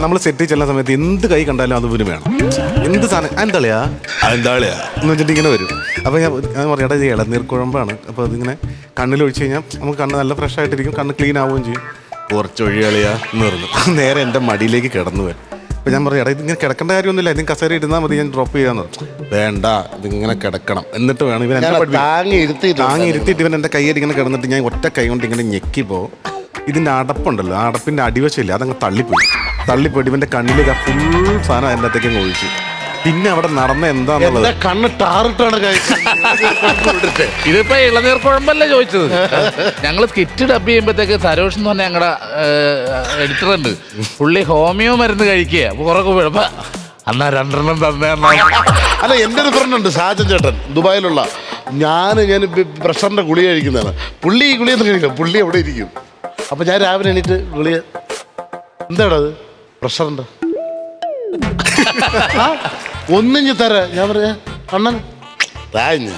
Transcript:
നമ്മൾ സെറ്റിൽ ചെല്ലുന്ന സമയത്ത് എന്ത് കൈ കണ്ടാലും അത് ഇവന് വേണം. എന്ത് സാധനം എന്താളിയാ അതെന്താളിയാ എന്ന് വെച്ചിട്ട് ഇങ്ങനെ വരും. അപ്പോൾ ഞാൻ പറയാം ഇത് ഇളനീർ കുഴമ്പാണ്. അപ്പോൾ അതിങ്ങനെ കണ്ണിൽ ഒഴിച്ച് കഴിഞ്ഞാൽ നമുക്ക് കണ്ണ് നല്ല ഫ്രഷ് ആയിട്ടിരിക്കും, കണ്ണ് ക്ലീൻ ആവുകയും ചെയ്യും. കുറച്ച് ഒഴികളിയാ എന്ന് പറഞ്ഞു നേരെ എൻ്റെ മടിയിലേക്ക് കിടന്നു വരും. അപ്പോൾ ഞാൻ പറയാം ഇതിങ്ങനെ കിടക്കേണ്ട കാര്യമൊന്നുമില്ല, ഇതിന് കസേര ഇരുന്നാൽ മതി, ഞാൻ ഡ്രോപ്പ് ചെയ്യാന്ന് പറഞ്ഞു. വേണ്ട ഇതിങ്ങനെ കിടക്കണം, എന്നിട്ട് വേണം ഇവൻ എന്നെ താങ്ങി ഇരുത്തിയിട്ട് ഇവൻ എൻ്റെ കയ്യിൽ ഇങ്ങനെ കിടന്നിട്ട് ഞാൻ ഒറ്റ കൈ കൊണ്ട് ഇങ്ങനെ ഞെക്കി പോകും. ഇതിൻ്റെ അടപ്പുണ്ടല്ലോ, ആ അടപ്പിൻ്റെ അടിവശമില്ല, അതങ്ങ് തള്ളിപ്പോയിട്ട് ഇവൻ്റെ കണ്ണിലേക്ക് ആ ഫുൾ സാധനം അതിൻ്റെ അകത്തേക്ക് ഒഴിച്ചു. പിന്നെ അവിടെ നടന്ന എന്താന്നുള്ളത് കണ്ണ് ടാറിട്ടാണ് ഇതിപ്പോ ഇളനീർ കുഴമ്പല്ലേ ചോദിച്ചത്. ഞങ്ങൾ സ്കിറ്റ് ഡബ് ചെയ്യുമ്പോഴത്തേക്ക് സരോഷ് എന്ന് പറഞ്ഞ ഞങ്ങളുടെ എഡിറ്റർ ഉണ്ട്, പുള്ളി ഹോമിയോ മരുന്ന് കഴിക്കുക. അപ്പൊ കുറക്കെ വീഴപ്പ എന്നാ 2 തന്നെ. അല്ല, എൻ്റെ ഒരു ഫ്രണ്ട് ഉണ്ട് സാജൻ ചേട്ടൻ, ദുബായിലുള്ള. ഞാൻ പ്രഷറിന്റെ ഗുളിക കഴിക്കുന്നതാണ്. പുള്ളി ഈ ഗുളിയൊന്നും കഴിക്കില്ല, പുള്ളി എവിടെ ഇരിക്കും. അപ്പൊ ഞാൻ രാവിലെ എണീറ്റ് ഗുളിക എന്താടാ അത് പ്രഷറിന്റെ ഒന്നിഞ്ഞ് തര. ഞാൻ പറയാ അണ്ണൻ താഴ്ഞ്ഞ്